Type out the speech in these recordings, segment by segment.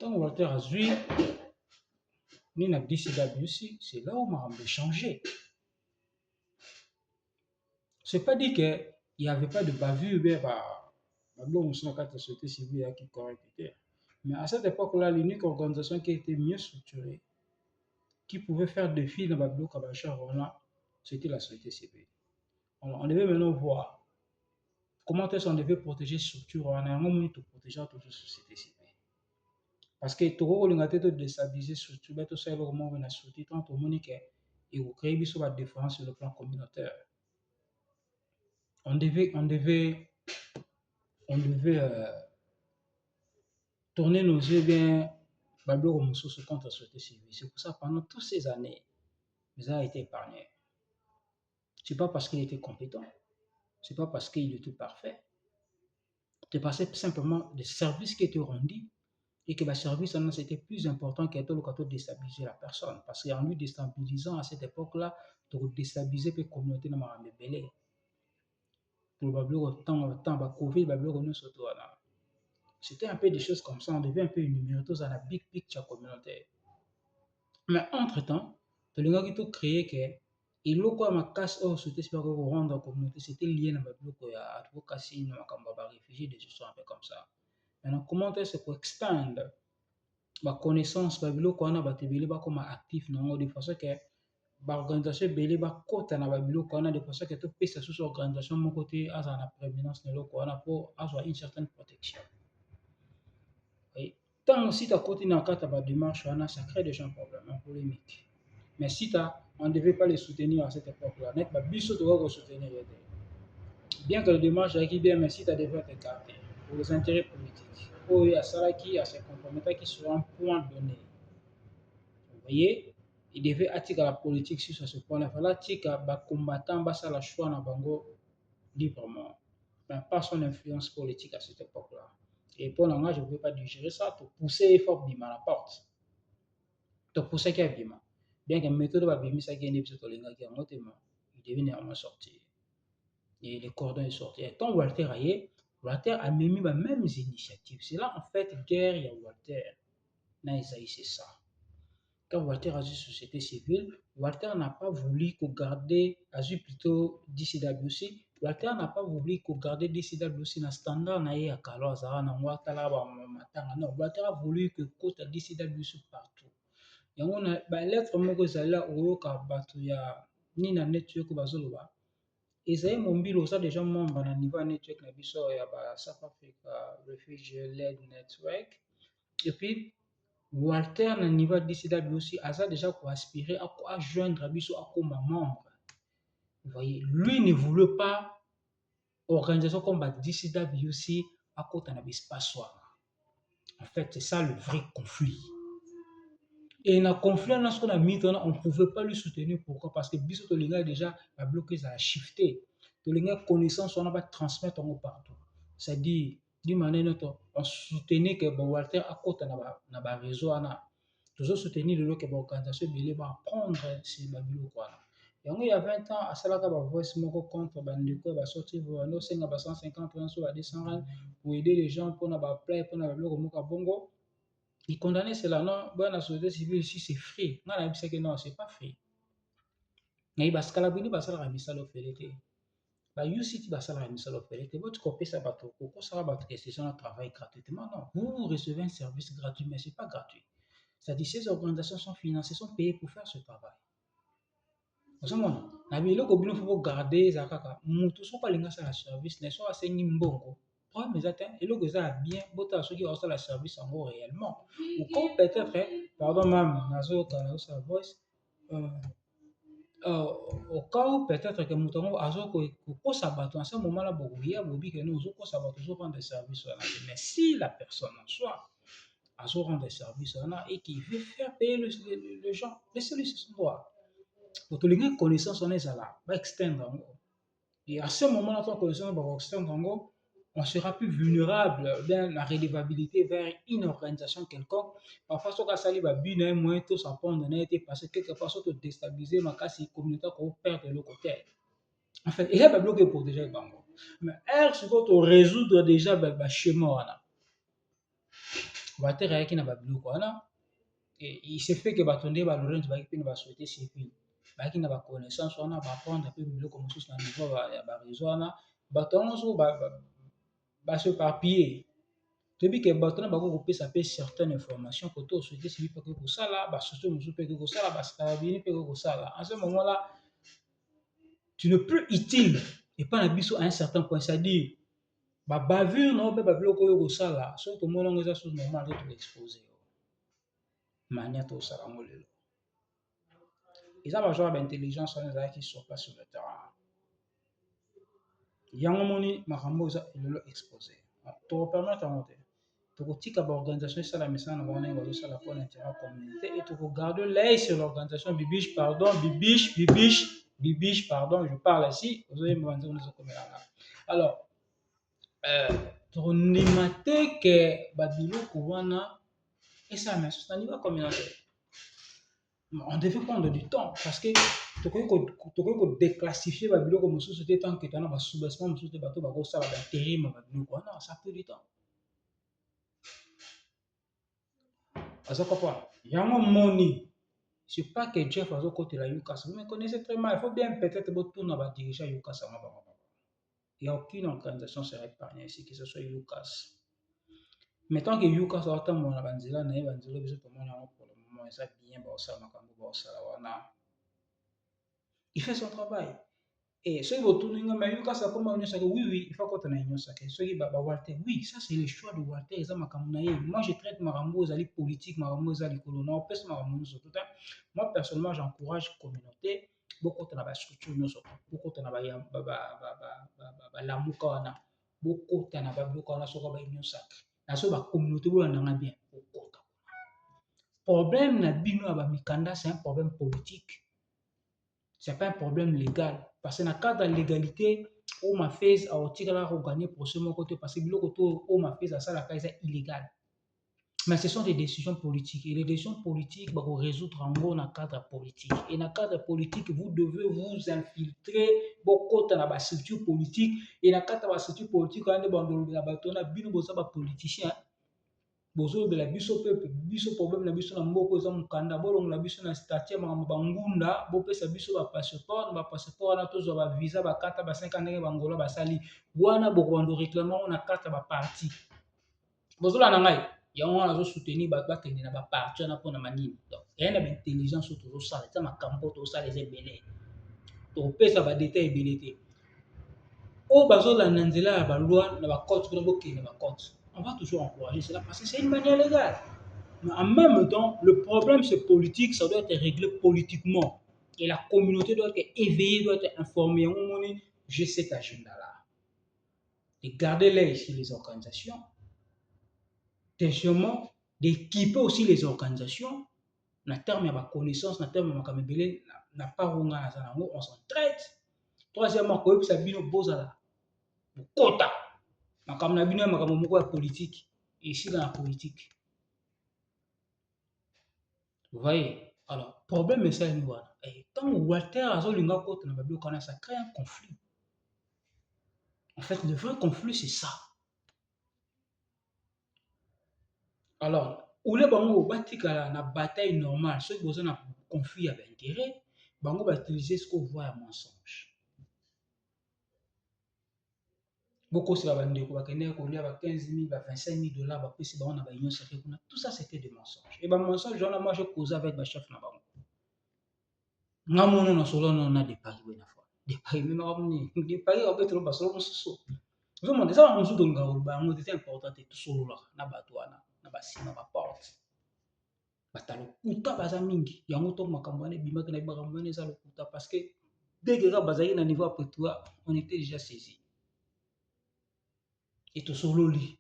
Tant Walter a vu, ni n'a décidé aussi, c'est là où m'a changé. C'est pas dit qu'il n'y avait pas de bavure, mais la société civile qui correct. Mais à cette époque-là, l'unique organisation qui était mieux structurée, qui pouvait faire défi dans Babylon Kabachar, c'était la société civile. Alors, on devait maintenant voir comment est-ce qu'on devait protéger la structure, on a un moment pour protéger toute la société civile. Parce que tout le monde a déstabilisé la structure, tout ça, comment on a structuré, tant tout le monde et vous créez une différence sur le plan communautaire. On devait tourner nos yeux bien Babylon contre la société civile. C'est pour ça que pendant toutes ces années, ils ont été épargnés. Ce n'est pas parce qu'il était compétent, ce n'est pas parce qu'il était parfait. C'est parce que simplement des services qui étaient rendus et que le service c'était plus important que tout le cas de déstabiliser la personne. Parce qu'en lui déstabilisant à cette époque-là, de déstabiliser la communauté dans la rebelle. Probablement autant Covid, Babylone surtout là. C'était un peu des choses comme ça, on devait un peu énumérer tout ça dans la big picture communautaire. Mais entre-temps, le gars qui a créé que il y a ma casse au c'était pas qu'on rendre la communauté, c'était lié à ma bloc à advocacy, à ma réfugiés, des choses un peu comme ça. Maintenant, comment est-ce qu'on extend ma connaissance, ma bloc qu'on a battu, comme actif, non, de façon que l'organisation belé ba kota na babilo qu'on a de façon que tout pèse sous organisation mon côté à la prééminence de l'eau pour avoir une certaine protection. Tant si tu as continué dans ta démarche, ça crée déjà un problème, un polémique. Mais si on ne devait pas les soutenir à cette époque-là, net pas biso tu vas soutenir. Bien que le démarche est bien, mais si tu devais t'écarter pour les intérêts politiques, ou il y a ça qui a ses compromettants qui seront un point donné. Vous voyez, il devait attirer la politique sur ce point-là. Il fallait attirer les combattants, basa la choix na bango librement, mais pas son influence politique à cette époque-là. Et pour l'instant, je ne pouvais pas digérer ça, pour pousser l'effort de la porte. Donc, pour ça qu'il y a bien. Bien que la méthode va bien, ça qui est une épisode de l'ingénieur, il devait néanmoins sortir. Et les cordons sont sortis. Et tant Walter a mis les mêmes initiatives. C'est là, en fait, guerre, il y a Walter. Là, c'est ça. Quand Walter a dit société civile, Walter n'a pas voulu garder, a dit plutôt DCWC, Walter n'a pas voulu garder DCWC dans le standard na Kaloazara, na Ouattara, non, Walter a voulu que côte DCWC partout. Et on a lettre moko zala oyoka bato ya ni na network bazoloba. Isaïe Mombilo, ça déjà membre na niveau network na biso ya ba South Africa Refugee Led Network. Et puis Walter na niveau DCW aussi a déjà aspiré à joindre biso à comme membre. Vous voyez, lui ne voulait pas organisation comme la DCWC à côté de l'espace. En fait, c'est ça le vrai conflit. Et dans le conflit, on ne pouvait pas lui soutenir. Pourquoi? Parce que Biso Tolinga est déjà bloqué, ça a shifté. Tolinga connaissance, on va transmettre partout. C'est-à-dire, d'une manière, on soutenait que Walter à côté de la réseau, toujours soutenir l'organisation va prendre ces babylons. Et il y a 20 ans, à cela, voice contre Bandeko, va sortir, nous 150 ans sur la 200 ans pour aider les gens pour la plaie, pour la bongo. Il condamnait cela, non, la société civile ici c'est free. Non, la que non, c'est pas free. Mais parce que la bini basala la misalo felete. Ba UCT basala la misalo felete. Votre copie ça bateau, pourquoi ça va battre que c'est un travail gratuitement? Non, vous recevez un service gratuit, mais c'est pas gratuit. C'est-à-dire ces organisations sont financées, sont payées pour faire ce travail. Vous savez, na bilo ko bino faut garder zakaka. Mutu so pas linga ça la service, ne so assez nimbongo. Mais attends, et le ça bien, bota ceux qui ont le service en gros réellement. Ou comme peut-être, pardon, même, nazo kana sa voice, au cas où peut-être que moutongo azo ko sabato en ce moment-là, beaucoup il y a bobi que nous ko sabato toujours rendre des services. Mais si la personne en soi azo rendre des services et qui veut faire payer les gens, laissez-lui son droit. Pour tous les gens connaissance on est là, va extendre. Et à ce moment-là, ton connaissance va extendre, on sera plus vulnérable dans la redevabilité vers une organisation quelconque. Parfois, ce que ça va bien, moins tout ça prendre, n'a été passé quelque part, surtout déstabiliser ma casse communautaire qu'on perd de l'autre côté. En fait, il y a des blocs pour déjà bango. Mais elle, c'est pour résoudre déjà le schéma. batere ayaki na babiloko wana, il se fait que bato nde balorenzo bayaki mpe na basociété civile bayaki na baconnaissance wana baapprendre mpe biloko mosusu na niveau ya baréseau wana, bato wana nyonso baso éparpillé. Toyebi ke bato wana bakoki kopesa mpe certaine information kote société civile mpe akoki kosala, basociété mosusu mpe akoki kosala, baétats-unis mpe akoki kosala. En ce moment là, tu n'es plus utile epai na biso à un certain point, c'est-à-dire babavure na yo mpe babiloko oyo kosala soki tomoni yango eza chose normale to toexpose yo mania tosala yango lelo. Eza bagenre baintelligence wana ezalaki sur place sur le terrain, yango moni makambo eza lelo exposé. Tokopermettre yango te, tokotika baorganisation esala misala na bango ndenge bazosala mpona intérêt communauté et tokogarde l'œil sur l'organisation bibiche pardon, je parle ici ozoyemba banzembo ezokomelanga. Alors tokondima te ke babiloko wana esala masusu na niveau communautaire. On devait prendre du temps parce que tokoki kodéclassifier babiloko mosusu te tant que tana basoubassement mosusu te bato bakosala baintérim babiloko wana, ça prend du temps. Aza comprendre yango moni, c'est pas que Jeff azokotela UCAS, vous me connaissez très mal, il faut bien peut-être botuna badirigeant UCAS wana bango. Il n'y a aucune organisation sera épargnée ici, que ce soit UCAS. Mais tant que UCAS atambola na banzela na ye banzela biso tomoni yango pour le moment eza bien baosala makambo baosala wana, il fait son travail. Et ceux qui vont mais UCAS akoma nyonso ke oui, il faut kota na nyonso ke ceux qui ba Walter, oui, ça c'est le choix de Walter, eza makambo na ye. Moi je traite makambo ezali politique, makambo ezali kolona, opesa makambo nyonso tout. Moi personnellement j'encourage communauté bokota na ba structure nyonso, bokota na ba lamuka wana, bokota na ba biloko wana soko ba union sacrée. Na so ba communauté bolandanga bien, bokota. Problème na bino ya ba mikanda, c'est un problème politique. C'est pas un problème légal. Parce que dans le cadre de la légalité, on m'a fait gagner pour ce côté parce que on m'a fait ça la case illégal. Mais ce sont des décisions politiques. Et les décisions politiques, il faut résoudre en gros dans le cadre politique. Et dans le cadre politique, vous devez vous infiltrer beaucoup dans la structure politique. Et dans le cadre de la structure politique, on a des politiciens. Bozo de la biso peuple, biso problème na biso na mboko za mukanda, bolong na biso na statut makambo bangunda, bopesa biso ba passeport na tozo ba visa ba kata ba 5 ans ndenge bangola basali. Wana bokando réclamant na kata ba parti. Bozo la ngai, yango wana zo soutenir ba bakende na ba parti na pona manini. Donc, il y a une intelligence autour de ça, ça makambo to ça les ebele. To pesa ba détail ebele. O bazo la nzela ya ba loi na ba code ko bokende ba code. On va toujours encourager cela parce que c'est une manière légale. Mais en même temps, le problème c'est politique, ça doit être réglé politiquement. Et la communauté doit être éveillée, doit être informée. J'ai cet agenda-là. Et garder l'œil sur les organisations. Deuxièmement, d'équiper aussi les organisations. Na terme de connaissance, na terme de kamebele, na parunga na zanango, on s'entraide. Troisièmement, quand vous savez bozala, kota. Makambo na bino ya makambo moko ya politique, ici dans la politique. Vous voyez? Alors, problème est ça, et quand Walter a zolinga kote na babio kana, ça crée un conflit. En fait, le vrai conflit, c'est ça. Alors, ou le bango batika na bataille normale, ceux qui ont un conflit avec intérêt, bango va utiliser ce qu'on voit à mensonge. Beaucoup sur la bande quoi, qu'il y a 15 000, 25 000 $, puis c'est bon, on a une sacrée. Tout ça, c'était des mensonges. Et ben, mensonge, moi, je causais avec ma chef là-bas. Namono na solo no na de paris we na fois. De paris mais na de paris au betro basolo so. Zo mo desa on zo donga o ba ngo c'est important tout solo la na bato wana na basima ba porte. Batalo kuta baza mingi. Yango to makambo ne bimaka na makambo ne za lokuta parce que dès que bazali na niveau après toi, on était déjà saisi. Et tout solo li.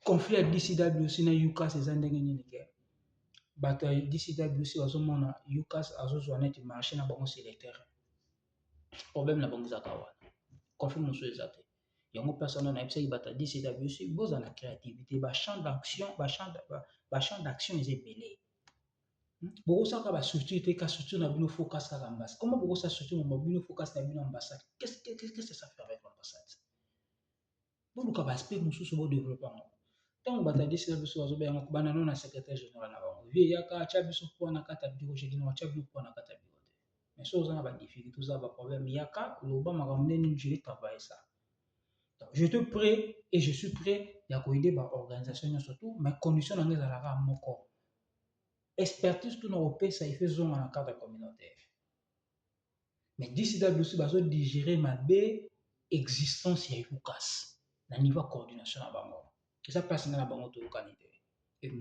Conflit à DCW aussi na UCAS ces ndenge ni ke. Bato ya DCW aussi bazomona UCAS azozwa neti marché na bango sur le terrain. Problème na bango zaka wana. Conflit mosusu eza te. Yango personne na yebisa bata DCW aussi boza na créativité, ba champ d'action eza ebele. Bokosaka ba structure te ka structure na bino focus kaka ambassade. Comment bokosa structure na bino focus na bino ambassade? Qu'est-ce que ça fait avec l'ambassade? Boluka ba aspect mosusu bo développer. ntango bato adesila biso bazobenga kobanda no na secrétaire général na bango vie eyaka atya biso mpo na kati ya biro jekina atya bino mpo na kati ya biro te mais so oza na badifficulté oza baproblème yaka loba makambo ndeni je vais travailler ça. Donc, je te prêt et je suis prêt ya koyede baorganisation nyonso tu mais condition nango ezalaka moko expertise tuna kopesa efe zonga na cadre communautaire mais d'ici là biso bazodigere mabe existence ya UCAS na niveau ya coordination na bango eza place nga na bango toyokani te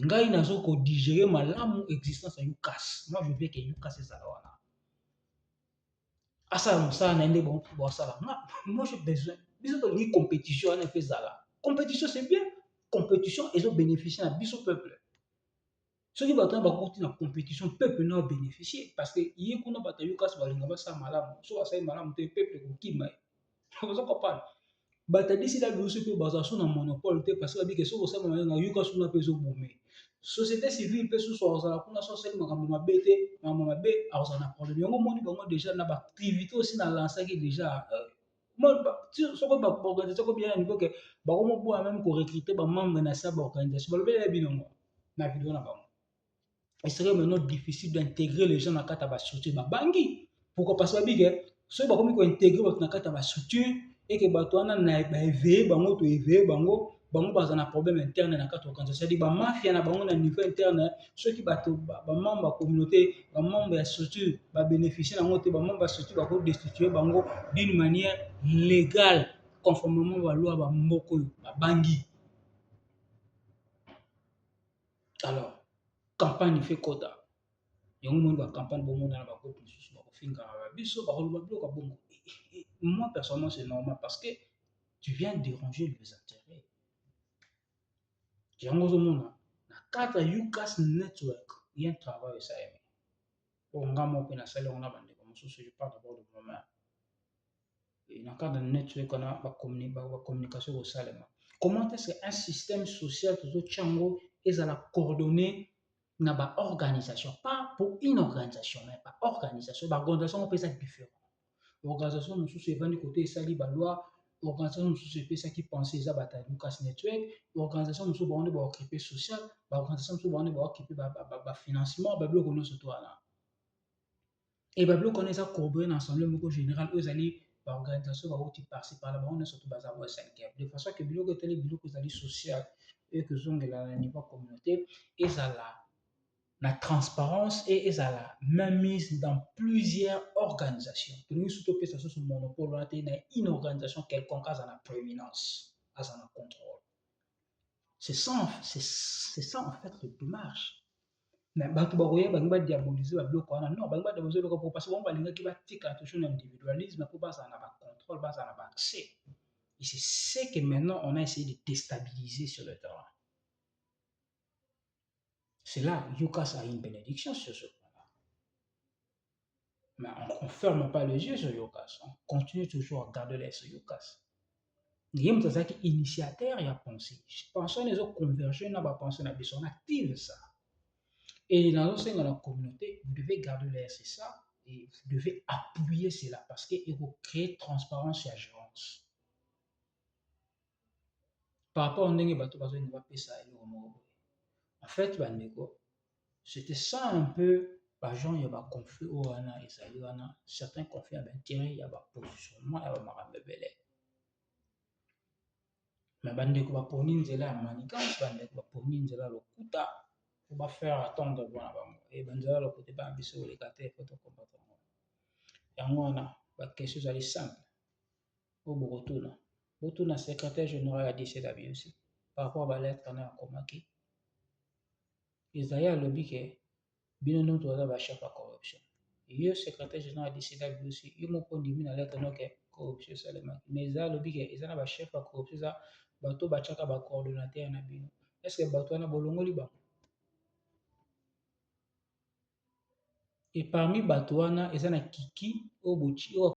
ngai nazo kodigere malamu existence ya UCAS moi je veux que UCAS ezala wana asala mosala na ye nde bango mpo basala moi j'ai besoin biso tolingi compétition wana efe ezala compétition c'est bien compétition ezobénéficie na biso peuple soki bato wana bakoti na compétition peuple na obénéficie parce que ye kuna bato ya UCAS balinga basala malamu so basali malamu te peuple kokima ye oza kopana bato adisi la biso mpe bazala so na monopole te parce que babike soki osala malamu na UCAS kuna mpe ezobome société civile mpe susu akozala kuna so asali makambo mabe te makambo mabe akozala na problème yango moni bango déjà na baactivité aussi na lansaki déjà soko baorganisation ko bien na niveau ke bakomoboya même korecruter bamembre na sa baorganisation balobela binongo na video na bango il serait maintenant difficile d'intégrer les gens dans la structure babangi pourquoi parce que babike soki bakomi kointégrer bato na kati ya bastructure et que bato wana na baéveille bango to éveille bango baza na problème interne na kati ya organisation c'est-à-dire bamafia na bango na niveau interne soki bato bamembre ya communauté bamembre ya structure babénéficie nango te bamembre ya structure bakodestituer bango d'une manière légale conformément baloi bamboka oyo babangi alors campagne fait kota yango moni bacampagne bomona na bagroupe mosusu bakofingana biso bakoloba biloko bongo moi personnellement c'est normal parce que tu viens déranger les intérêts yango ozomona na cadre ya UCAS network il y a un travail esalemi oyo nga moko mpe nasali yango na bandeko mosusu je parle d'abord de moi-même na cadre ya network wana bacommunication ekosalema comment est-ce que un système social tozotia yango ezala coordonné na baorganisation pas pour une organisation mais baorganisation baorganisation moko eza différent organisation mosusu evandi kote esali baloi organisation mosusu epesaki pensé eza bato ya UCAS network organisation mosusu bango nde baoccupe social baorganisation mosusu bango nde baoccupe bafinancement babiloko nyonso to wana e babiloko wana eza corroboré na assemblée moko général oyo ezali baorganisation bauti parci parla bango nyonso to baza bo esanke de façon ke biloko etali biloko ezali social oyo ekozongela na niveau communauté ezala la transparence et la même mise dans plusieurs organisations. Nous surtout que ça soit un monopole, on a une organisation quelconque à la prééminence, à la contrôle. C'est ça en fait le démarche. Mais bato bakoya bango ba diaboliser ba biloko wana non bango ba diaboliser biloko parce que bango balingaki batika toujours l'individualisme pour baza na ba contrôle baza na ba accès. Et c'est ce que maintenant on a essayé de déstabiliser sur le terrain. C'est là UCAS a une bénédiction sur ce point-là. Mais on ne ferme pas les yeux sur UCAS. On continue toujours à garder les sur UCAS. Il y a des initiateurs qui ont pensé. Je pense que les autres convergents n'ont pensé, on active ça. Et dans la communauté, vous devez garder les c'est ça. Et vous devez appuyer cela parce qu'il faut créer transparence et gérance. Par rapport à ce que ça en fait, c'était ça un peu, les gens, il y a des conflits, certains conflits d'intérêts, il y a des positionnements, il y a des marambébélés. Mais bandeko baponi nzela ya manigance, bandeko baponi nzela lokuta, faut pas faire attendre bana bango. Et banzela lokuta ba biso oleka te, faut to combattre ngo. Yango wana, ba question ezali simple. O bokotuna. Botuna secrétaire général a décidé aussi par rapport à ba lettre na komaki. Ezali alobi ke bino nde toza bachef ya corruption. Yo secrétaire général a décidé aussi, yo moko ndimi na lettre noke corruption esalemaki. Mais ezali alobi ke eza na bachef ya corruption eza bato batiaka bacoordonnateur na bino. Est-ce que bato wana bolongoli bango? Et parmi bato wana eza na kiki oyo